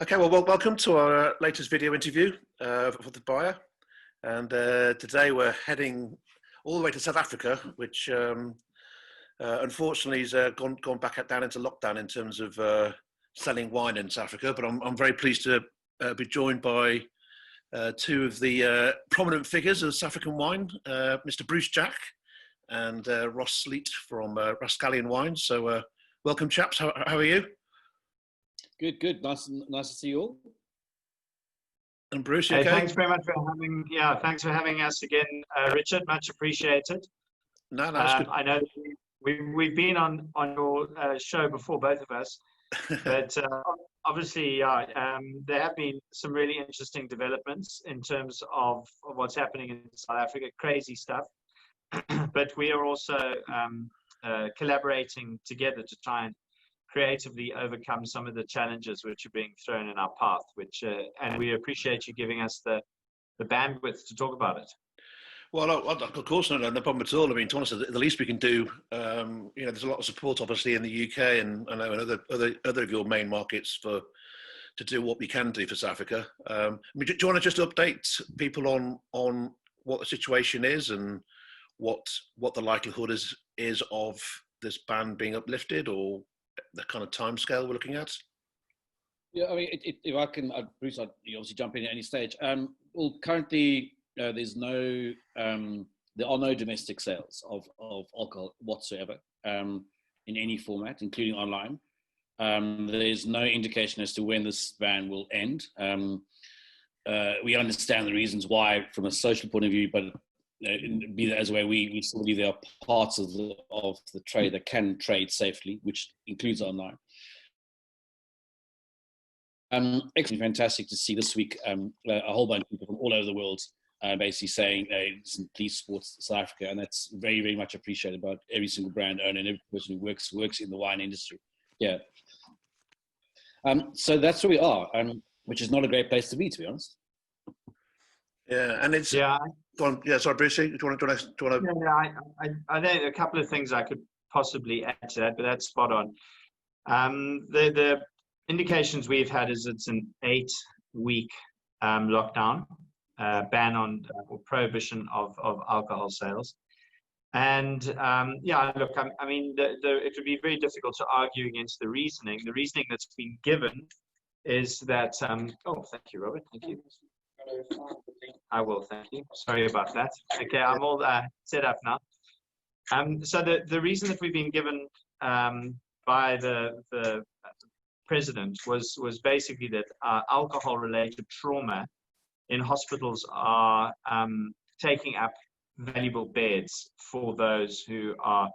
Okay, well, welcome to our latest video interview for the buyer. And today we're heading all the way to South Africa, which unfortunately has gone back down into lockdown in terms of selling wine in South Africa. But I'm very pleased to be joined by two of the prominent figures of South African wine, Mr. Bruce Jack and Ross Sleet from Rascallion Wines. So welcome, chaps. How are you? Good. Nice to see you all. And Bruce, you okay? Thanks very much for having. Yeah, thanks for having us again, Richard. Much appreciated. No, it's good. I know that we've been on your show before, both of us, but obviously, there have been some really interesting developments in terms of what's happening in South Africa. Crazy stuff, but we are also collaborating together to try and creatively overcome some of the challenges which are being thrown in our path, and we appreciate you giving us the bandwidth to talk about it. Well, of course, no problem at all. I mean, to be honest, the least we can do, there's a lot of support, obviously, in the UK and I know in other of your main markets to do what we can do for South Africa. Do you want to just update people on what the situation is and what the likelihood is of this ban being uplifted, or the kind of timescale we're looking at? Yeah, I mean, if I can, Bruce, you obviously jump in at any stage. Well, currently there are no domestic sales of alcohol whatsoever in any format, including online. There's no indication as to when this ban will end. We understand the reasons why from a social point of view, but be that as a way, we still believe there are parts of the trade that can trade safely, which includes online. It's fantastic to see this week a whole bunch of people from all over the world basically saying, please support South Africa, and that's very, very much appreciated by every single brand owner and every person who works in the wine industry. Yeah. So that's where we are, which is not a great place to be honest. Yeah, and it's sorry, Bruce. Do you want to? Yeah, I think a couple of things I could possibly add to that, but that's spot on. The indications we've had is it's an 8-week lockdown, ban on or prohibition of alcohol sales, and look, I mean, it would be very difficult to argue against the reasoning. The reasoning that's been given is that. Oh, thank you, Robert. Thank you. I will, thank you. Sorry about that. Okay, I'm all set up now. So the reason that we've been given by the president was basically that alcohol-related trauma in hospitals are taking up valuable beds for those who are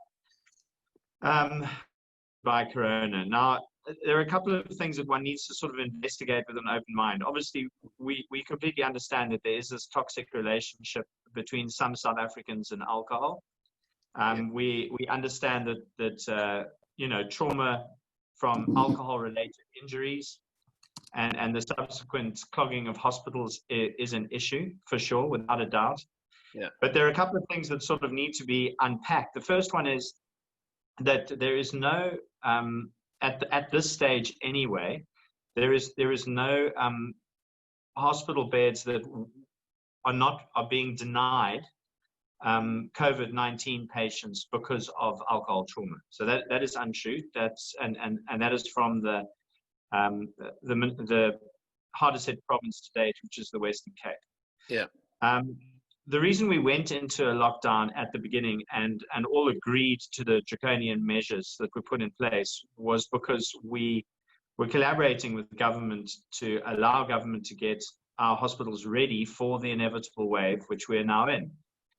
by corona. Now, there are a couple of things that one needs to sort of investigate with an open mind. Obviously, we completely understand that there is this toxic relationship between some South Africans and alcohol. We understand that trauma from alcohol-related injuries and the subsequent clogging of hospitals is an issue for sure, without a doubt. Yeah. But there are a couple of things that sort of need to be unpacked. The first one is that there is no at this stage anyway, there is no hospital beds that are being denied COVID-19 patients because of alcohol trauma. So that is untrue. And that is from the hardest hit province to date, which is the Western Cape. Yeah. The reason we went into a lockdown at the beginning and all agreed to the draconian measures that were put in place was because we were collaborating with the government to allow government to get our hospitals ready for the inevitable wave, which we're now in.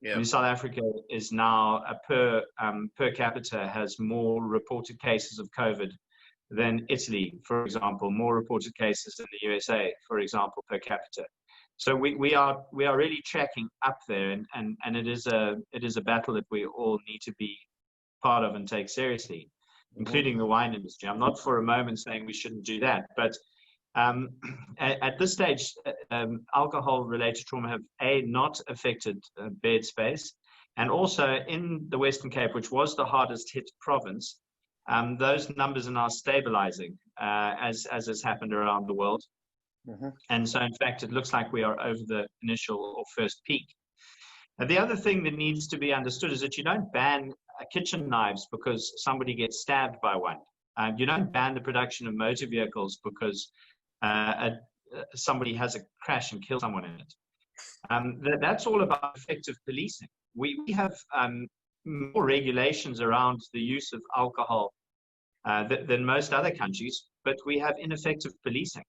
Yeah. I mean, South Africa is now per capita has more reported cases of COVID than Italy, for example, more reported cases in the USA, for example, per capita. So we are really tracking up there, and it is a battle that we all need to be part of and take seriously, including the wine industry. I'm not for a moment saying we shouldn't do that, but at this stage, alcohol-related trauma have not affected bed space, and also in the Western Cape, which was the hardest hit province, those numbers are now stabilizing, as has happened around the world. And so, in fact, it looks like we are over the initial or first peak. And the other thing that needs to be understood is that you don't ban kitchen knives because somebody gets stabbed by one. You don't ban the production of motor vehicles because somebody has a crash and kills someone in it. That's all about effective policing. We have more regulations around the use of alcohol than most other countries, but we have ineffective policing.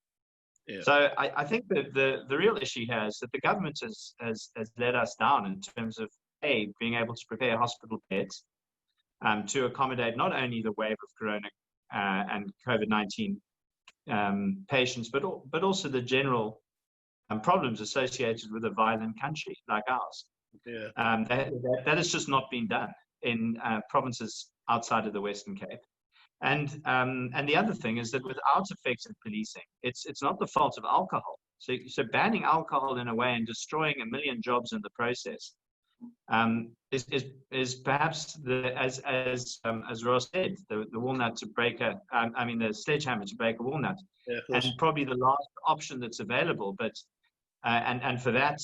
Yeah. So I think that the real issue here is that the government has let us down in terms of being able to prepare hospital beds to accommodate not only the wave of corona and COVID-19 patients, but also the general problems associated with a violent country like ours. Yeah. That has just not been done in provinces outside of the Western Cape. And the other thing is that without effective policing, it's not the fault of alcohol. So banning alcohol in a way and destroying 1 million jobs in the process is perhaps as Ross said, the walnut to break the sledgehammer to break a walnut, and probably the last option that's available. But and for that,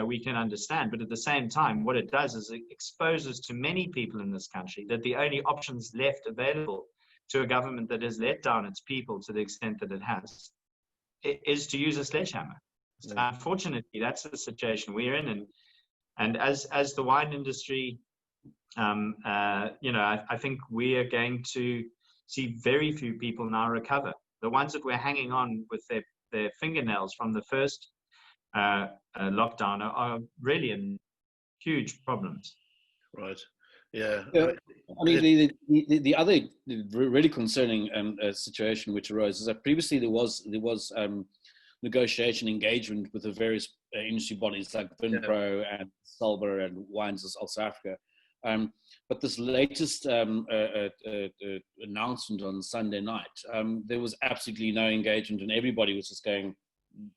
we can understand. But at the same time, what it does is it exposes to many people in this country that the only options left available to a government that has let down its people to the extent that it has, is to use a sledgehammer. So unfortunately, that's the situation we're in. And as the wine industry, I think we are going to see very few people now recover. The ones that we're hanging on with their fingernails from the first lockdown are really in huge problems. Right. Yeah. I mean, the other really concerning situation which arose is that previously there was negotiation engagement with the various industry bodies like Vinpro and Salver and Wines of South Africa. But this latest announcement on Sunday night, there was absolutely no engagement, and everybody was just going,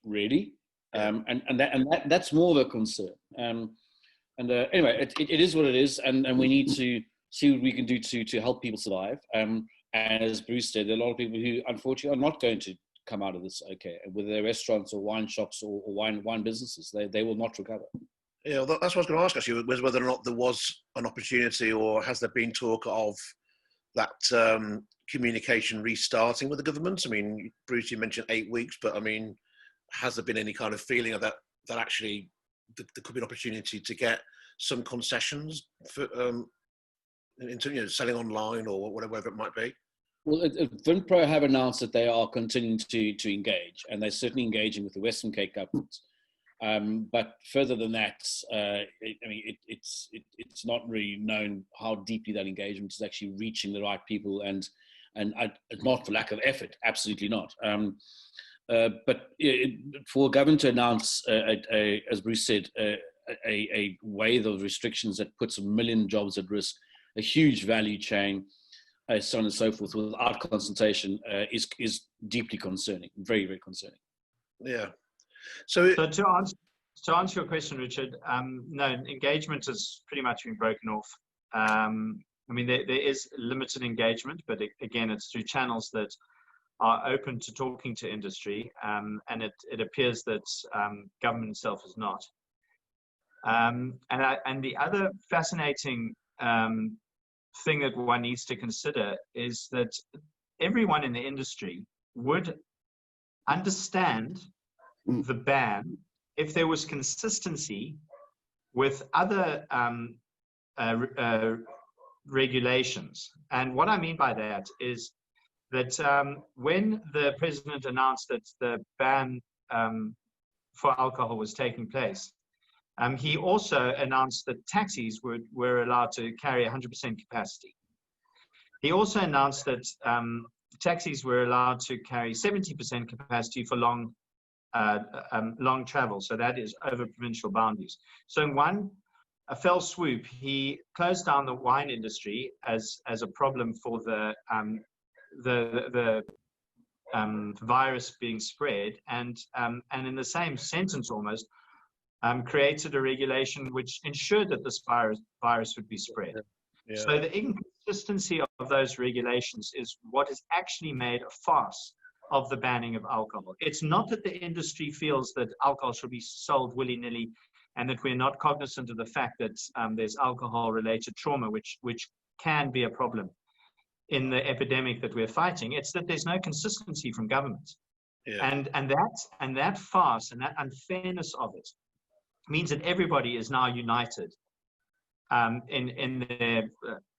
really? That's more of a concern. Anyway, it is what it is, and we need to see what we can do to help people survive. And as Bruce said, there are a lot of people who unfortunately are not going to come out of this okay, whether they're restaurants or wine shops or wine businesses. They will not recover. Yeah, well, that's what I was going to ask actually, was whether or not there was an opportunity, or has there been talk of that communication restarting with the government? I mean, Bruce, you mentioned 8 weeks, but I mean, has there been any kind of feeling of that actually there could be an opportunity to get some concessions for in terms of selling online or whatever it might be? Well, Vinpro have announced that they are continuing to engage, and they're certainly engaging with the Western Cape government. But further than that, it's not really known how deeply that engagement is actually reaching the right people, and not for lack of effort, absolutely not. But for government to announce, as Bruce said, a wave of restrictions that puts 1 million jobs at risk, a huge value chain, so on and so forth, without consultation, is deeply concerning, very, very concerning. Yeah. So to answer your question, Richard, no, engagement has pretty much been broken off. I mean, there is limited engagement, but again, it's through channels that are open to talking to industry, and it appears that government itself is not. And the other fascinating thing that one needs to consider is that everyone in the industry would understand the ban if there was consistency with other regulations. And what I mean by that is that when the president announced that the ban for alcohol was taking place, he also announced that taxis were allowed to carry 100% capacity. He also announced that taxis were allowed to carry 70% capacity for long travel, so that is over provincial boundaries. So in a fell swoop, he closed down the wine industry as a problem for the virus being spread, and in the same sentence almost created a regulation which ensured that this virus would be spread. Yeah. So the inconsistency of those regulations is what has actually made a farce of the banning of alcohol. It's not that the industry feels that alcohol should be sold willy-nilly and that we're not cognizant of the fact that there's alcohol-related trauma, which can be a problem in the epidemic that we're fighting. It's that there's no consistency from government. Yeah. And that farce and that unfairness of it means that everybody is now united in their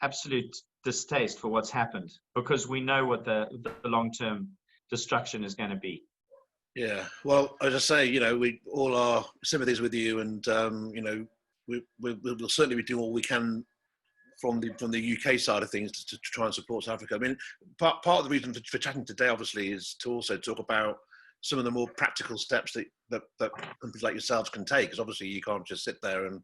absolute distaste for what's happened, because we know what the long-term destruction is going to be. Yeah, well, as I say, we all are sympathies with you, and we'll certainly be doing all we can from the UK side of things to try and support South Africa. I mean, part of the reason for chatting today, obviously, is to also talk about some of the more practical steps that companies like yourselves can take, because obviously you can't just sit there and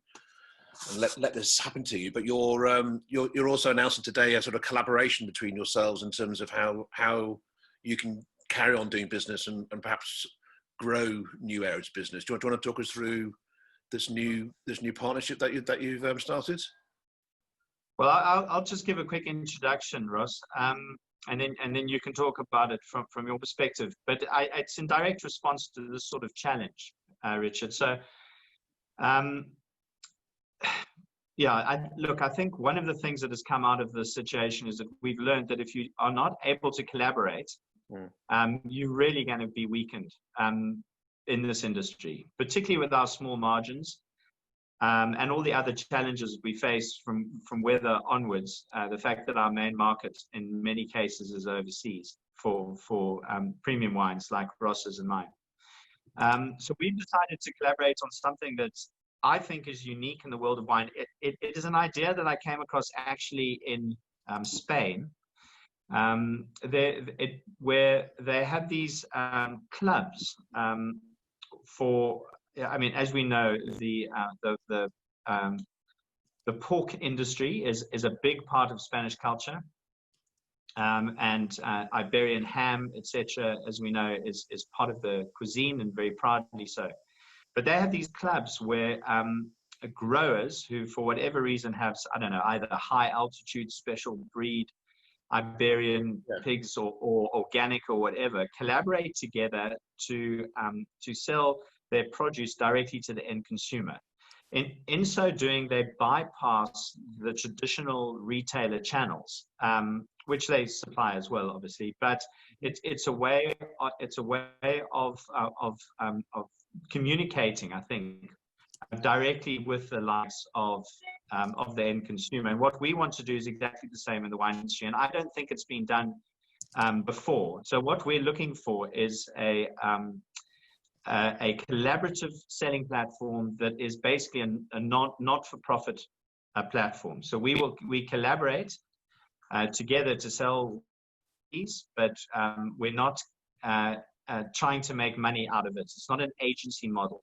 let this happen to you. But you're also announcing today a sort of collaboration between yourselves in terms of how you can carry on doing business and perhaps grow new areas of business. Do you want to talk us through this new partnership that you've started? Well, I'll just give a quick introduction, Ross, and then you can talk about it from your perspective. But it's in direct response to this sort of challenge, Richard. So, I think one of the things that has come out of this situation is that we've learned that if you are not able to collaborate, you're really going to be weakened in this industry, particularly with our small margins and all the other challenges we face from weather onwards. The fact that our main market in many cases is overseas for premium wines like Ross's and mine. So we've decided to collaborate on something that I think is unique in the world of wine. It is an idea that I came across actually in Spain, where they have these clubs for. I mean, as we know, the pork industry is a big part of Spanish culture, and Iberian ham, etc., as we know, is part of the cuisine, and very proudly so. But they have these clubs where growers who, for whatever reason, have, I don't know, either a high altitude special breed Iberian pigs or organic or whatever, collaborate together to sell their produce directly to the end consumer. In so doing, they bypass the traditional retailer channels, which they supply as well, obviously. But it's a way of communicating, I think, directly with the likes of the end consumer. And what we want to do is exactly the same in the wine industry, and I don't think it's been done before. So what we're looking for is a collaborative selling platform that is basically a not-for-profit platform. So we collaborate together to sell these, but we're not trying to make money out of it. It's not an agency model.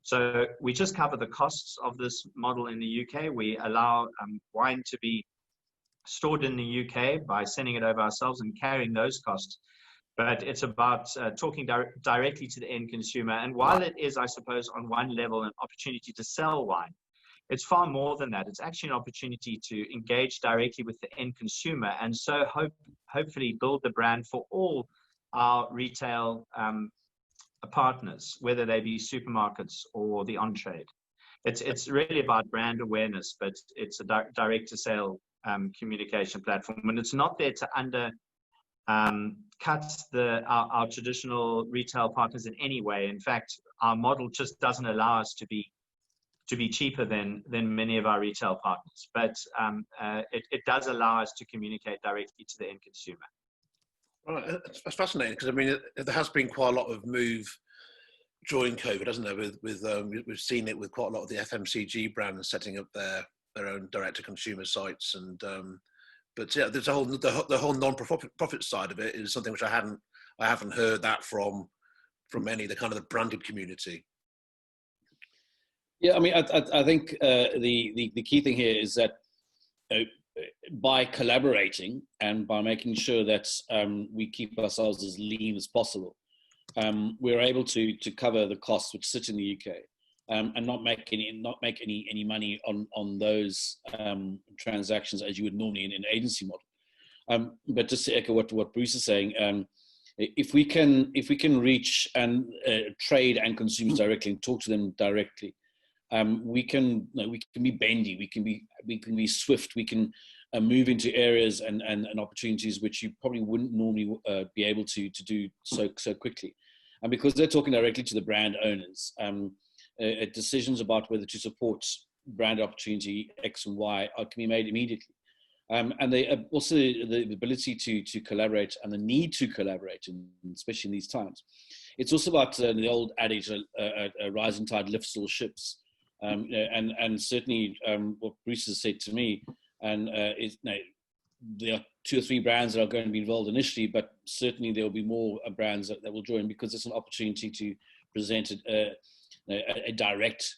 So we just cover the costs of this model in the UK. We allow wine to be stored in the UK by sending it over ourselves and carrying those costs. But it's about talking directly to the end consumer. And while it is, I suppose, on one level, an opportunity to sell wine, it's far more than that. It's actually an opportunity to engage directly with the end consumer, and so hopefully build the brand for all our retail partners, whether they be supermarkets or the on-trade. It's really about brand awareness, but it's a direct-to-sale communication platform. And it's not there to cut our traditional retail partners in any way. In fact, our model just doesn't allow us to be cheaper than many of our retail partners. But it does allow us to communicate directly to the end consumer. Right, that's fascinating, because I mean, there has been quite a lot of move during COVID, hasn't there? We've seen it with quite a lot of the FMCG brands setting up their own direct-to-consumer sites, and but yeah, there's the whole non-profit side of it is something which I haven't heard that from any of the kind of the branded community. Yeah, I mean, I think the key thing here is that by collaborating and by making sure that we keep ourselves as lean as possible, we're able to cover the costs which sit in the UK, and not make any money on those transactions as you would normally in an agency model. But just to echo what Bruce is saying, if we can reach and trade and consumers directly and talk to them directly, we can be bendy, we can be swift, we can move into areas and opportunities which you probably wouldn't normally be able to do so quickly. And because they're talking directly to the brand owners, decisions about whether to support brand opportunity X and Y can be made immediately. And they also the ability to collaborate and the need to collaborate, especially in these times. It's also about the old adage, a rising tide lifts all ships. And certainly what Bruce has said to me, and there are 2 or 3 brands that are going to be involved initially, but certainly there will be more brands that will join, because it's an opportunity to present a direct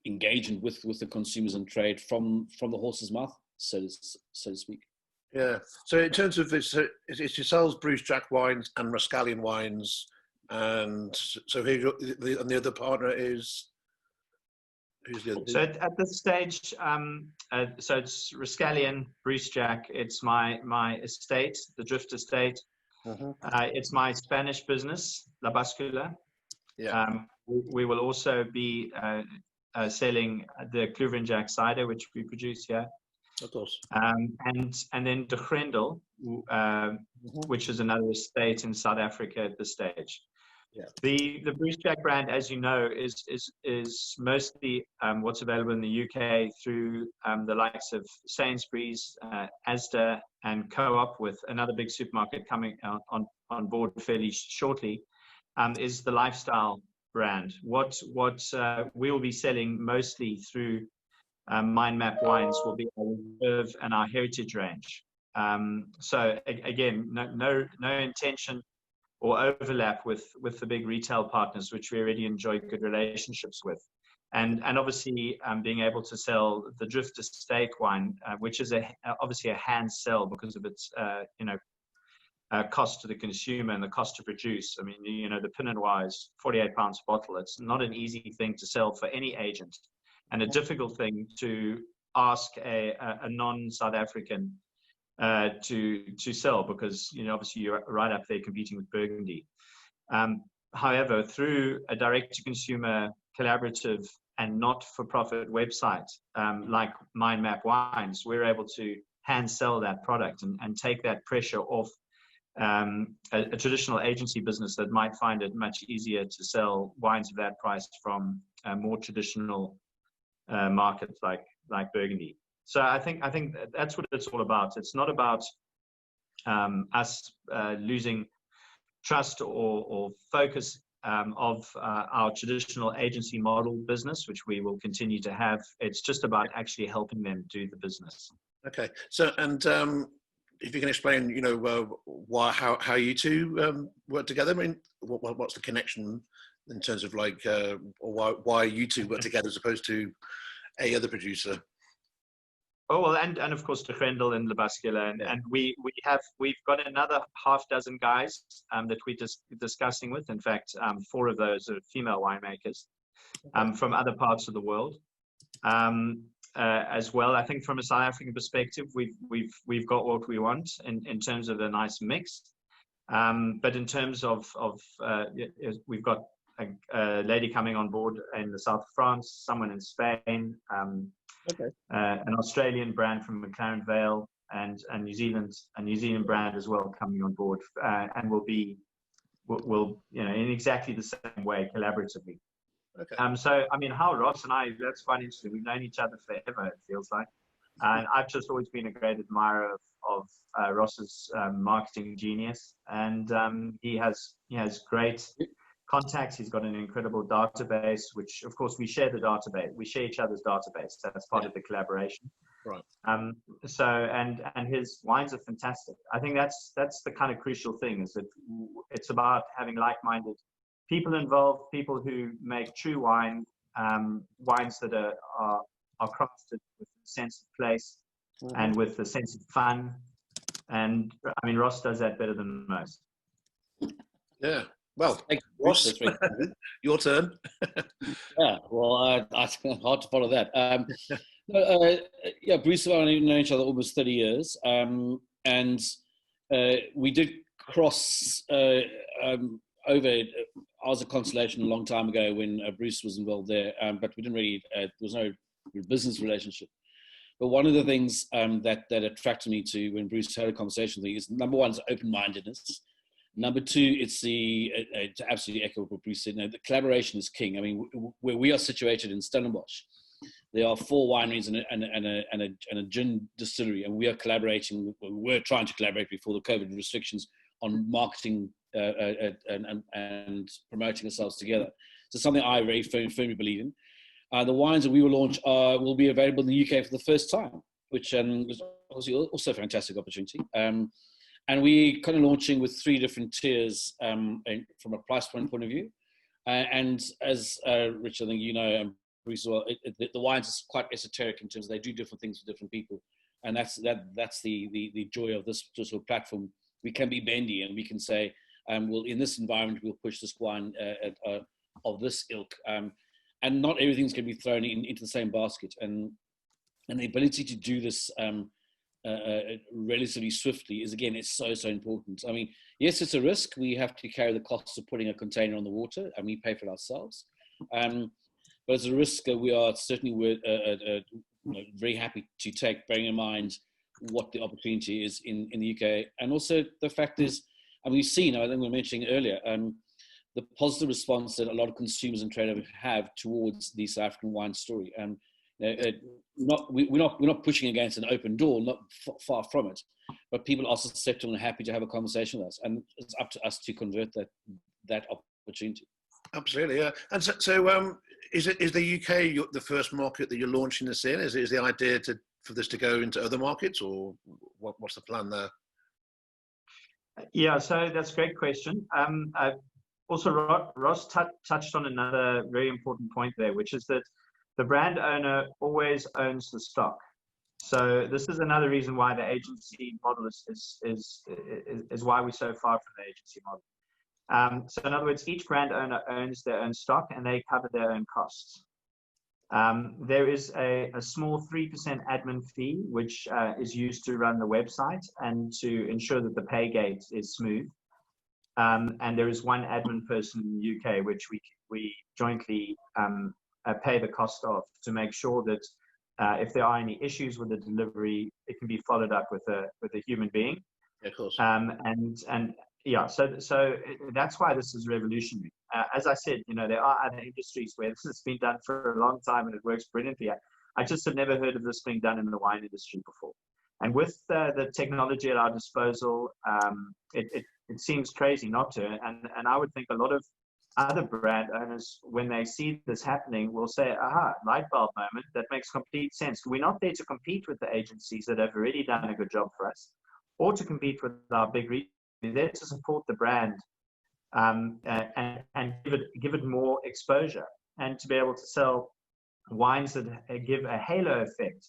engagement with the consumers and trade from the horse's mouth, so to speak. Yeah. So in terms of this, it's yourselves, Bruce Jack Wines and Rascallion Wines, and so here and the other partner is. Who's the other? So at this stage, so it's Rascallion, Bruce Jack. It's my estate, the Drift Estate. It's my Spanish business, La Bascula. Yeah. We will also be selling the Kluver & Jack cider, which we produce here. Of course. And then De Grendel, which is another estate in South Africa at this stage. Yeah. The Bruce Jack brand, as you know, is mostly what's available in the UK through the likes of Sainsbury's, Asda, and Co-op, with another big supermarket coming on board fairly shortly, is the lifestyle brand. What we will be selling mostly through Mind Map Wines will be our reserve and our heritage range. So again, no intention or overlap with the big retail partners, which we already enjoy good relationships with. And obviously being able to sell the Drift Estate wine, which is obviously a hand sell because of its cost to the consumer and the cost to produce. I mean, the Pinot Noir is £48 a bottle. It's not an easy thing to sell for any agent, and a difficult thing to ask a non-South African to sell, because obviously you're right up there competing with Burgundy. However, through a direct-to-consumer collaborative and not-for-profit website like Mind Map Wines, we're able to hand sell that product and take that pressure off a traditional agency business that might find it much easier to sell wines of that price from more traditional markets like Burgundy. So I think that's what it's all about. It's not about us losing trust or focus of our traditional agency model business, which we will continue to have. It's just about actually helping them do the business. Okay. So, and if you can explain, how you two work together. I mean, what's the connection in terms of or why you two work together as opposed to a other producer? Oh, well, and of course, De Grendel and La Bascula, and we've got another half dozen guys that we're discussing with. In fact, 4 of those are female winemakers from other parts of the world. As well, I think from a South African perspective, we've got what we want in terms of a nice mix. But in terms of we've got a lady coming on board in the south of France, someone in Spain, an Australian brand from McLaren Vale, and a New Zealand brand as well coming on board, and we'll in exactly the same way collaboratively. Okay. So I mean, how Ross and I, that's quite interesting. We've known each other forever, it feels like, and I've just always been a great admirer of Ross's marketing genius, and he has great contacts. He's got an incredible database, which of course we share the database. We share each other's database. That's part of the collaboration. Right. So and his wines are fantastic. I think that's the kind of crucial thing, is that it's about having like-minded people involved, people who make true wine, wines that are crafted with a sense of place and with a sense of fun. And I mean, Ross does that better than most. Yeah. Well, Ross, your turn. Yeah. Well, it's hard to follow that. Bruce and I have known each other almost 30 years, and we did cross over. I was at Constellation a long time ago when Bruce was involved there, but we didn't really. There was no business relationship. But one of the things that attracted me to when Bruce had a conversation with me is, number one, is open-mindedness. Number two, it's to absolutely echo what Bruce said. The collaboration is king. I mean, where we are situated in Stellenbosch, there are 4 wineries and a gin distillery, and we are collaborating. We're trying to collaborate before the COVID restrictions on marketing and promoting ourselves together. So something I very firmly believe in. The wines that we will launch will be available in the UK for the first time, which is obviously also a fantastic opportunity. And we're kind of launching with 3 different tiers from a price point of view. And as Rich, I think you know, and Bruce as well, the wines is quite esoteric in terms of they do different things for different people. And that's the joy of this sort of platform. We can be bendy and we can say, well, in this environment, we'll push this wine of this ilk. And not everything's going to be thrown into the same basket. And the ability to do this relatively swiftly is, again, it's so important. I mean, yes, it's a risk. We have to carry the costs of putting a container on the water, and we pay for it ourselves. But it's a risk that we are certainly very happy to take, bearing in mind what the opportunity is in the UK. And also the fact is, and we've seen, I think we were mentioning earlier, the positive response that a lot of consumers and traders have towards the South African wine story. We're not pushing against an open door, not far from it, but people are susceptible and happy to have a conversation with us, and it's up to us to convert that opportunity. Absolutely, yeah. And so is the UK the first market that you're launching this in? Is the idea for this to go into other markets, or what's the plan there? Yeah, so that's a great question. Also, Ross touched on another very important point there, which is that the brand owner always owns the stock. So this is another reason why the agency model is why we're so far from the agency model. So in other words, each brand owner owns their own stock and they cover their own costs. There is a small 3% admin fee, which is used to run the website and to ensure that the pay gate is smooth. And there is one admin person in the UK, which we jointly pay the cost of, to make sure that if there are any issues with the delivery, it can be followed up with a human being. Yeah, of course. And yeah, so that's why this is revolutionary. As I said, there are other industries where this has been done for a long time and it works brilliantly. I just have never heard of this being done in the wine industry before. And with the technology at our disposal, it seems crazy not to. And I would think a lot of other brand owners, when they see this happening, will say, aha, light bulb moment, that makes complete sense. We're not there to compete with the agencies that have already done a good job for us, or to compete with our big retailers. We're there to support the brand and give it more exposure, and to be able to sell wines that give a halo effect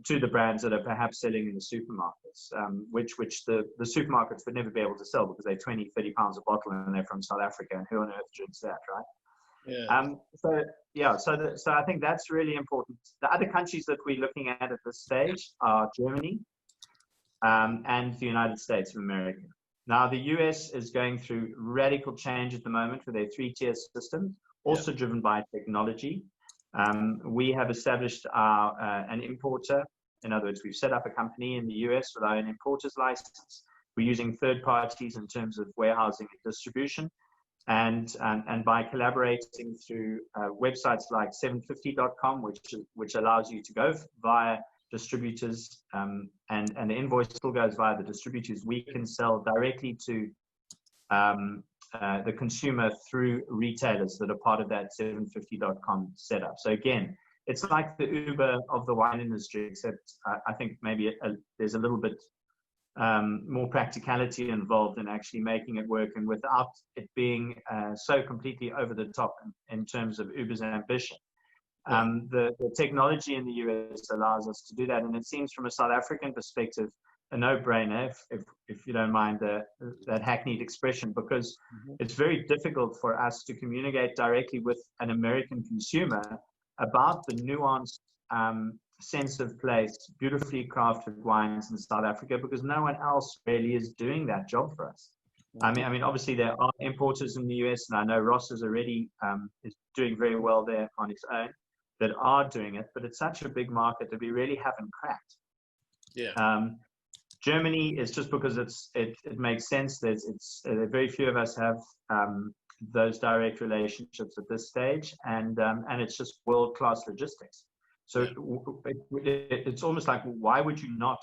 to the brands that are perhaps selling in the supermarkets, which the supermarkets would never be able to sell because they're 20, 30 pounds a bottle and they're from South Africa, and who on earth drinks that, right? Yeah. So I think that's really important. The other countries that we're looking at this stage are Germany and the United States of America. Now, the US is going through radical change at the moment with their 3-tier system, also driven by technology. We have established an importer. In other words, we've set up a company in the US with our own importer's license. We're using third parties in terms of warehousing and distribution. And by collaborating through websites like 750.com, which allows you to go via distributors, and the invoice still goes via the distributors, we can sell directly to the consumer through retailers that are part of that 750.com setup. So again, it's like the Uber of the wine industry, except I think maybe there's a little bit more practicality involved in actually making it work, and without it being so completely over the top in terms of Uber's ambition. The technology in the US allows us to do that, and it seems from a South African perspective a no-brainer, if you don't mind that hackneyed expression, because it's very difficult for us to communicate directly with an American consumer about the nuanced sense of place, beautifully crafted wines in South Africa, because no one else really is doing that job for us. I mean, obviously there are importers in the US, and I know Ross is already is doing very well there on his own, that are doing it, but it's such a big market that we really haven't cracked. Yeah. Germany is just because it makes sense. Very few of us have those direct relationships at this stage, and it's just world-class logistics. So it's almost like, why would you not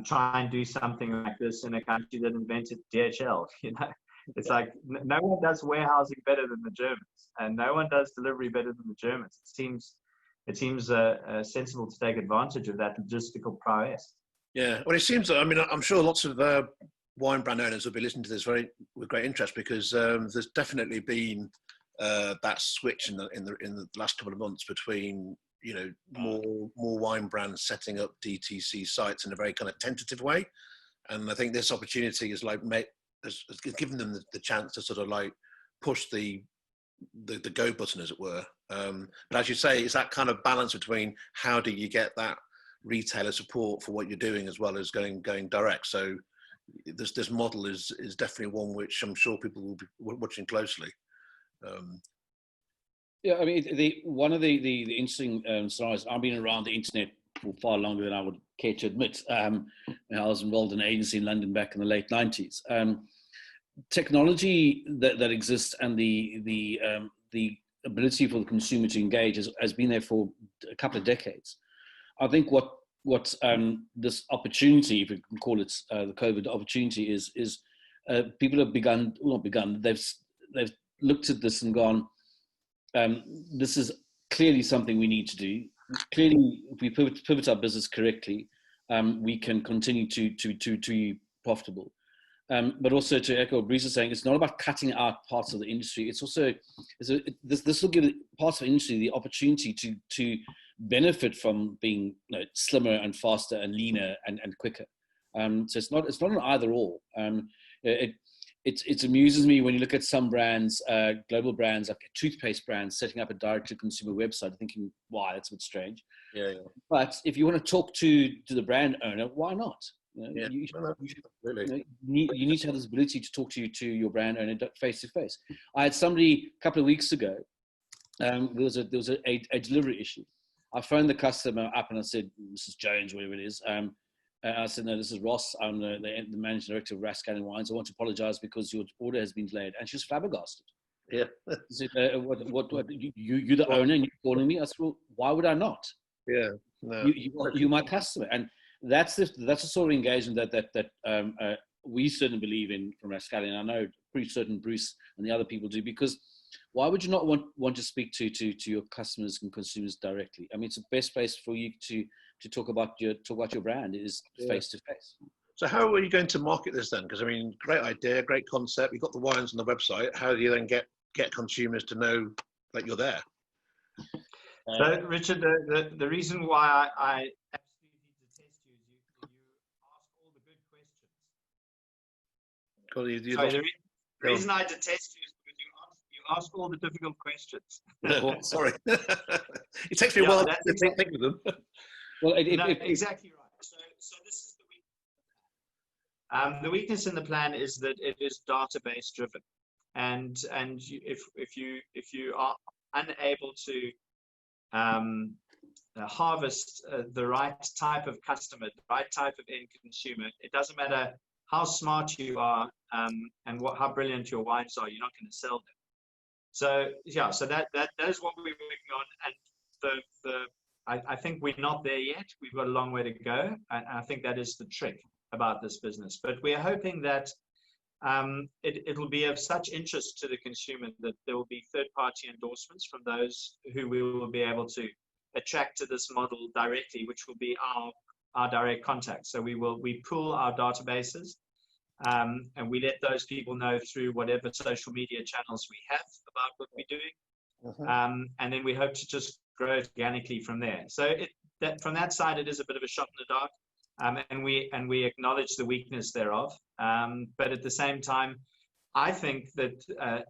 try and do something like this in a country that invented DHL? You know, it's like no one does warehousing better than the Germans, and no one does delivery better than the Germans. It seems sensible to take advantage of that logistical prowess. Yeah, well, it seems. I mean, I'm sure lots of wine brand owners will be listening to this with great interest, because there's definitely been that switch in the last couple of months between, you know, more wine brands setting up DTC sites in a very kind of tentative way, and I think this opportunity has given them the chance to sort of like push the go button, as it were. But as you say, it's that kind of balance between how do you get that retailer support for what you're doing as well as going direct. So this model is definitely one which I'm sure people will be watching closely. Yeah, I mean, one of the interesting scenarios, I've been around the internet for far longer than I would care to admit. I was involved in an agency in London back in the late 90s. Technology that exists and the ability for the consumer to engage has been there for a couple of decades. I think what this opportunity, if we can call it the COVID opportunity, is people have they've looked at this and gone, this is clearly something we need to do. Clearly, if we pivot our business correctly, we can continue to be profitable. But also, to echo what Bruce is saying, it's not about cutting out parts of the industry. It's also this will give parts of the industry the opportunity to benefit from being, you know, slimmer and faster and leaner and quicker. So it's not an either or. It amuses me when you look at some brands, global brands like toothpaste brands, setting up a direct-to-consumer website, thinking, "Wow, that's a bit strange." Yeah. But if you want to talk to the brand owner, why not? You know, you need to have this ability to talk to your brand owner face to face. I had somebody a couple of weeks ago. There was a delivery issue. I phoned the customer up and I said, "Mrs. Jones, whatever it is." And I said, "No, this is Ross. I'm the managing director of Rascallion Wines. I want to apologize because your order has been delayed." And she was flabbergasted. Yeah. I said, "What? You're the owner and you're calling me?" I said, "Well, why would I not?" Yeah. No. You're my customer, and that's the sort of engagement that we certainly believe in from Rascallion. I know pretty certain Bruce and the other people do, because why would you not want to speak to your customers and consumers directly? I mean, it's the best place for you to talk about your brand is face to face. So how are you going to market this then? Because I mean, great idea, great concept. You've got the wines on the website. How do you then get consumers to know that you're there? So, Richard, the reason why I absolutely detest you is you ask all the good questions. Sorry, the reason I detest you is because you ask all the difficult questions. Oh, sorry. It takes me a while to think of them. Well, exactly right. So this is the weakness. The weakness in the plan is that it is database driven, and if you are unable to harvest the right type of customer, the right type of end consumer, it doesn't matter how smart you are and how brilliant your wines are, you're not going to sell them. So yeah, so that is what we're working on, and I think we're not there yet. We've got a long way to go, and I think that is the trick about this business. But we're hoping that it'll be of such interest to the consumer that there will be third-party endorsements from those who we will be able to attract to this model directly, which will be our direct contact. So we pool our databases, and we let those people know through whatever social media channels we have about what we're doing, and then we hope to just grow organically from there. So from that side, it is a bit of a shot in the dark, and we acknowledge the weakness thereof, but at the same time, I think that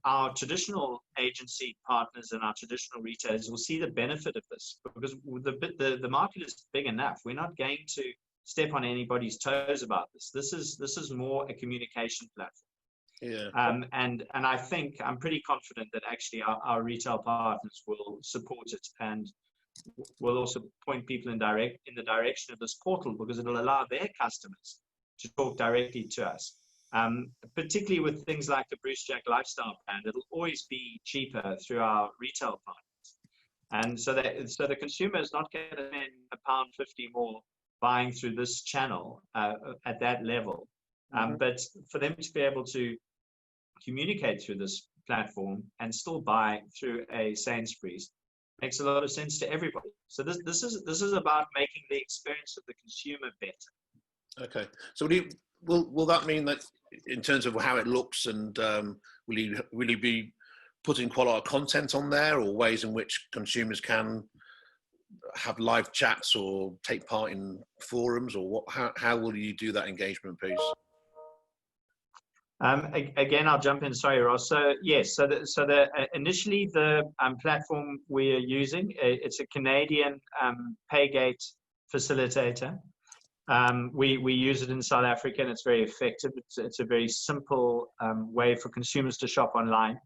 our traditional agency partners and our traditional retailers will see the benefit of this, because the market is big enough. We're not going to step on anybody's toes about this. This is more a communication platform. Yeah. And I think I'm pretty confident that actually our retail partners will support it, and will also point people in the direction of this portal, because it'll allow their customers to talk directly to us. Particularly with things like the Bruce Jack lifestyle brand, it'll always be cheaper through our retail partners, and so the consumer is not going to spend £1.50 more buying through this channel at that level. But for them to be able to communicate through this platform and still buy through a Sainsbury's makes a lot of sense to everybody. So this is about making the experience of the consumer better. Okay. So will that mean that in terms of how it looks, and will you be putting quite a lot of content on there, or ways in which consumers can have live chats or take part in forums, or how will you do that engagement piece? Again, I'll jump in. Sorry, Ross. So yes, initially the platform we're using, it's a Canadian paygate facilitator. We use it in South Africa, and it's very effective. It's a very simple way for consumers to shop online.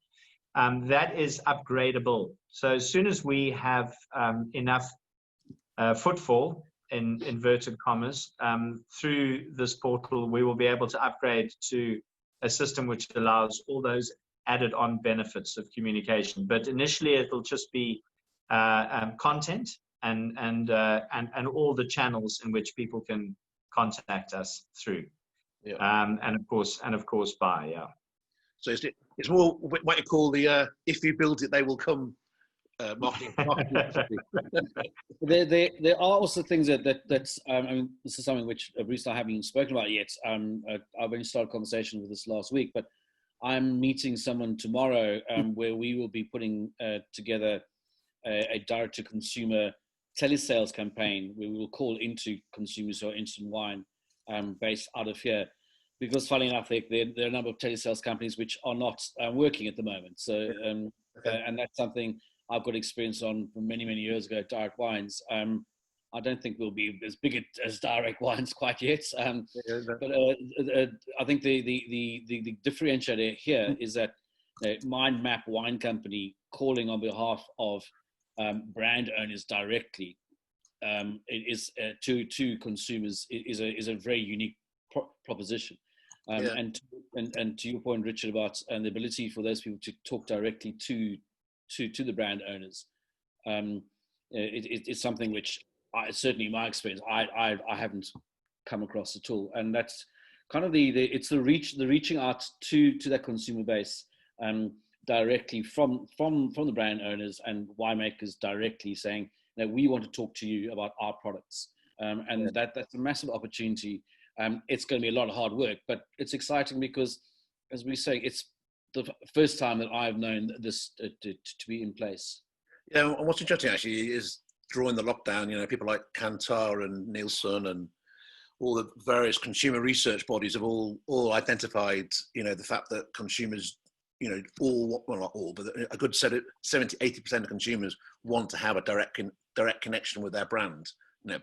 That is upgradable. So as soon as we have enough footfall, in inverted commas, through this portal, we will be able to upgrade to a system which allows all those added on benefits of communication. But initially, it'll just be content and all the channels in which people can contact us through. Yeah. And of course buy. Yeah. So it's more what you call the if you build it, they will come. Marketing. There are also things that's I mean, this is something which Bruce and I haven't even spoken about yet. I've only started a conversation with this last week, but I'm meeting someone tomorrow where we will be putting together a direct-to-consumer telesales campaign where we will call into consumers who are interested in wine based out of here. Because funnily enough, there are a number of telesales companies which are not working at the moment. So, and that's something I've got experience on from many, many years ago at Direct Wines. I don't think we'll be as big as Direct Wines quite yet. But I think the differentiator here is that Mind Map Wine Company calling on behalf of brand owners directly to consumers is a very unique proposition. And to your point, Richard, about the ability for those people to talk directly to the brand owners, it's something which certainly in my experience I haven't come across at all, and that's kind of it's the reaching out to that consumer base directly from the brand owners and winemakers directly saying that we want to talk to you about our products, and that's a massive opportunity. It's going to be a lot of hard work, but it's exciting because, as we say, it's the first time that I've known this to be in place. Yeah, and what's interesting actually is during the lockdown, people like Kantar and Nielsen and all the various consumer research bodies have all identified, the fact that consumers, well, not all, but a good 70-80% of consumers want to have a direct connection with their brand,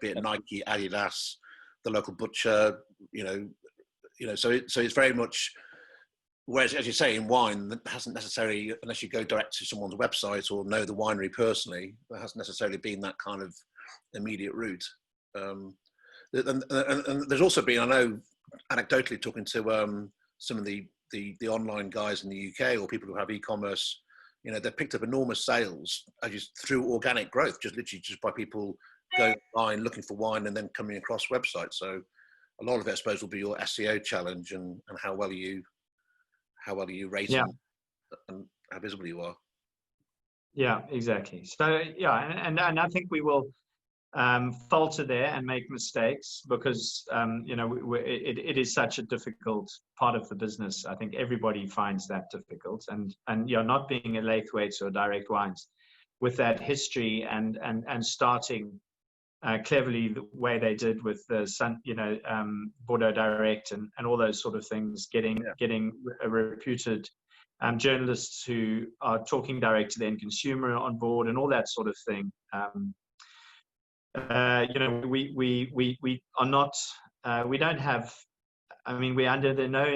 be it Nike, Adidas, the local butcher, so it's very much. Whereas, as you say, in wine, that hasn't necessarily, unless you go direct to someone's website or know the winery personally, there hasn't necessarily been that kind of immediate route. And there's also been, I know, anecdotally talking to some of the online guys in the UK or people who have e-commerce, they've picked up enormous sales through organic growth, just by people going online looking for wine and then coming across websites. So a lot of it, I suppose, will be your SEO challenge and how well you rate and how visible you are. Yeah, exactly. So and I think we will falter there and make mistakes because it is such a difficult part of the business. I think everybody finds that difficult, and not being a Laithwaites or Direct Wines with that history and starting cleverly the way they did with the Bordeaux Direct and all those sort of things, getting reputed journalists who are talking direct to the end consumer on board and all that sort of thing. We are not, we don't have, I mean, we're under no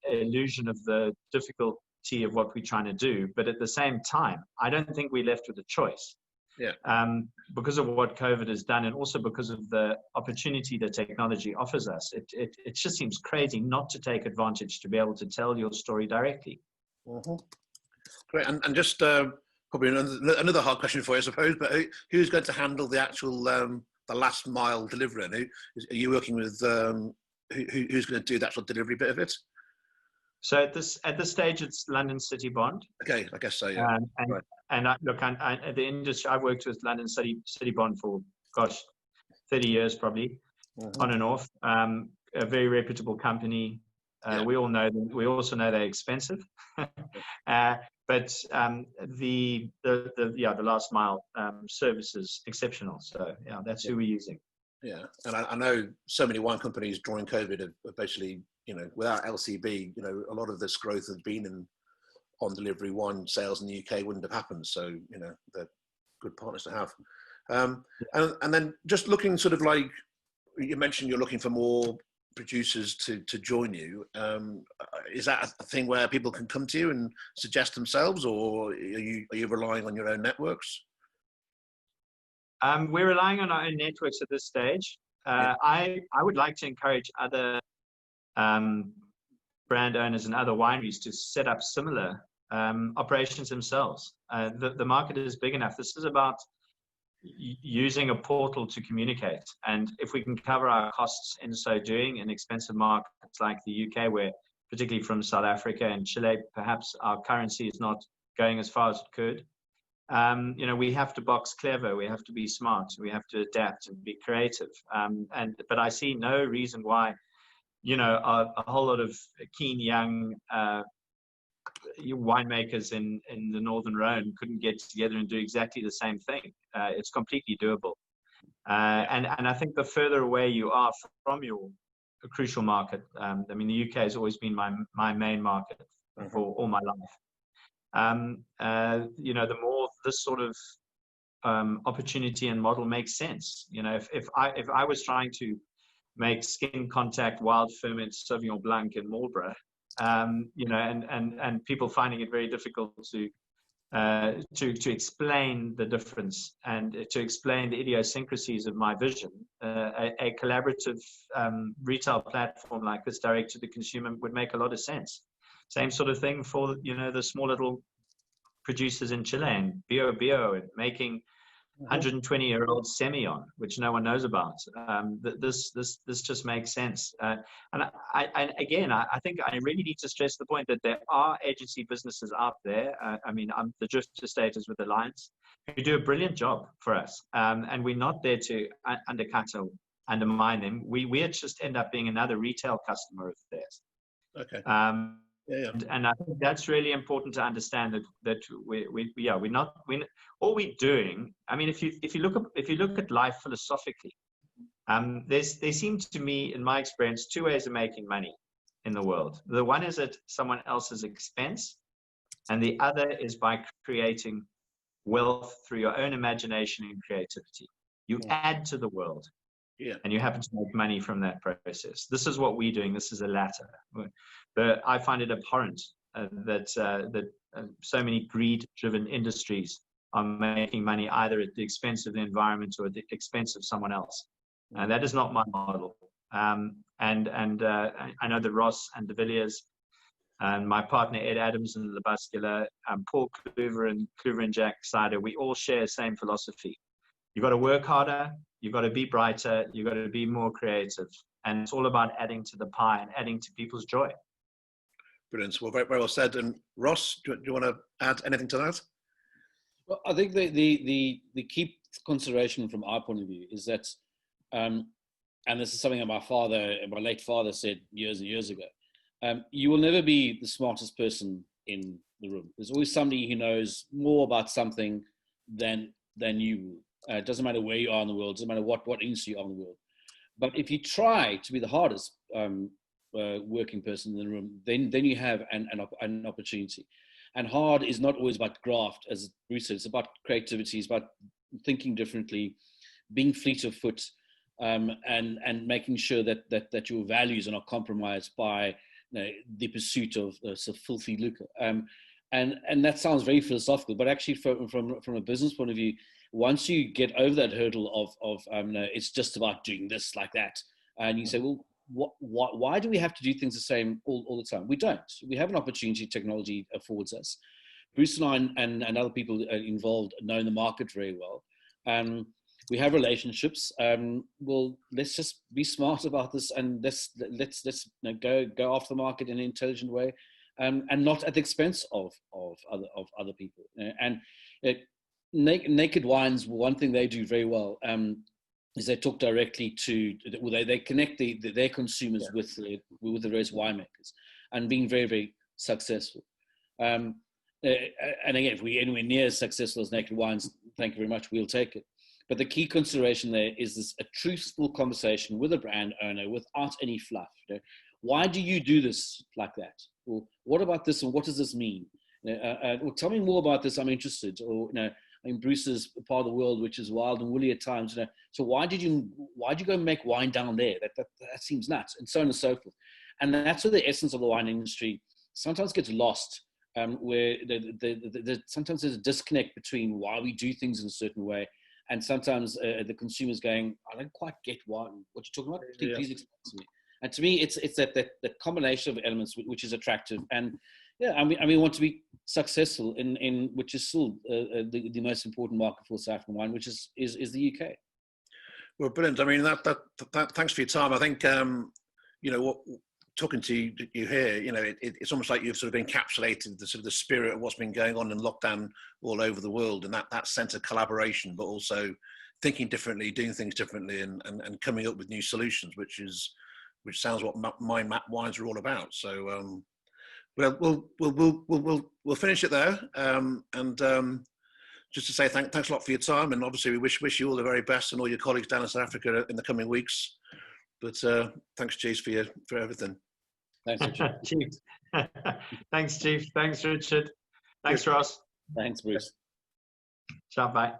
illusion of the difficulty of what we're trying to do, but at the same time, I don't think we're left with a choice. Yeah. Because of what COVID has done, and also because of the opportunity that technology offers us, it just seems crazy not to take advantage to be able to tell your story directly. Mm-hmm. Great, and just probably another hard question for you, I suppose. But who's going to handle the actual the last mile delivery? And are you working with? Who's going to do the actual delivery bit of it? So at this stage, it's London City Bond. Okay, I guess so. Yeah. Right. And the industry, I've worked with London City Bond for 30 years probably, on and off. A very reputable company. We all know them. We also know they're expensive. But the last mile service is exceptional. So that's who we're using. Yeah, and I know so many wine companies during COVID have basically, without LCB, a lot of this growth has been on delivery wine sales in the UK wouldn't have happened. So, they're good partners to have. And then just looking sort of like, you mentioned you're looking for more producers to join you. Is that a thing where people can come to you and suggest themselves, or are you relying on your own networks? We're relying on our own networks at this stage. I would like to encourage other brand owners and other wineries to set up similar operations themselves. The market is big enough. This is about using a portal to communicate. And if we can cover our costs in so doing in expensive markets like the UK, where particularly from South Africa and Chile, perhaps our currency is not going as far as it could. We have to box clever. We have to be smart. We have to adapt and be creative. But I see no reason why, a whole lot of keen young winemakers in the Northern Rhone couldn't get together and do exactly the same thing. It's completely doable. And I think the further away you are from your crucial market, the UK has always been my main market for all my life. The more this sort of opportunity and model makes sense. If I was trying to make skin contact wild ferment Sauvignon Blanc in Marlborough, and people finding it very difficult to explain the difference and to explain the idiosyncrasies of my vision, a collaborative retail platform like this, direct to the consumer, would make a lot of sense. Same sort of thing for the small little producers in Chile and Bio and making 120-year-old Semillon, which no one knows about. This just makes sense. And I think I really need to stress the point that there are agency businesses out there. The Drift Estate is with Alliance, who do a brilliant job for us. And we're not there to undercut or undermine them. We just end up being another retail customer of theirs. Okay. And I think that's really important to understand that we're not all we're doing. I mean, if you look at life philosophically, there seem to me, in my experience, two ways of making money in the world. The one is at someone else's expense, and the other is by creating wealth through your own imagination and creativity. You add to the world. Yeah. And you happen to make money from that process. This is what we're doing. This is the latter. But I find it abhorrent that so many greed-driven industries are making money either at the expense of the environment or at the expense of someone else. And that is not my model. I know that Ross and De Villiers and my partner Ed Adams and Le Bascular, Paul Kluver and Kluver and Jack Sider, we all share the same philosophy. You've got to work harder. You've got to be brighter. You've got to be more creative. And it's all about adding to the pie and adding to people's joy. Brilliant. Well, very, very well said. And Ross, do you want to add anything to that? Well, I think the key consideration from our point of view is that, and this is something that my late father said years and years ago, you will never be the smartest person in the room. There's always somebody who knows more about something than you. It doesn't matter where you are in the world. It doesn't matter what industry you are in the world. But if you try to be the hardest working person in the room, then you have an opportunity. And hard is not always about graft, as Bruce said. It's about creativity. It's about thinking differently, being fleet of foot, and making sure that your values are not compromised by the pursuit of filthy lucre. And that sounds very philosophical, but actually from a business point of view, once you get over that hurdle of it's just about doing this like that, and you say, well, why do we have to do things the same all the time? We don't. We have an opportunity technology affords us. Bruce and I and other people involved know the market very well. We have relationships. Well, let's just be smart about this, and let's go after the market in an intelligent way, and not at the expense of other people. Naked Wines, one thing they do very well is they talk directly to, well, they connect their consumers with the various winemakers, and being very, very successful. And again, if we're anywhere near as successful as Naked Wines, thank you very much, we'll take it. But the key consideration there is this a truthful conversation with a brand owner without any fluff. Why do you do this like that? Or what about this, and what does this mean? Or tell me more about this, I'm interested. Or I mean, Bruce is a part of the world which is wild and woolly at times. So why did you go and make wine down there? That seems nuts, and so on and so forth. And that's where the essence of the wine industry sometimes gets lost, where sometimes there's a disconnect between why we do things in a certain way, and sometimes the consumer's going, I don't quite get what you're talking about. Please explain to me. And to me, it's that combination of elements which is attractive. And I mean, we want to be successful in which is still the most important market for South African wine, which is the UK. Well, brilliant. I mean, that thanks for your time. I think talking to you here, it's almost like you've sort of encapsulated the spirit of what's been going on in lockdown all over the world, and that sense of collaboration, but also thinking differently, doing things differently, and coming up with new solutions, which sounds what Mind Map Wines are all about. So, we'll finish it there, and just to say thanks a lot for your time, and obviously we wish you all the very best and all your colleagues down in South Africa in the coming weeks. But thanks, Chief, for everything. Thanks, Richard. Chief. Thanks, Chief. Thanks, Richard. Thanks, Ross. Thanks, Bruce. Ciao, bye.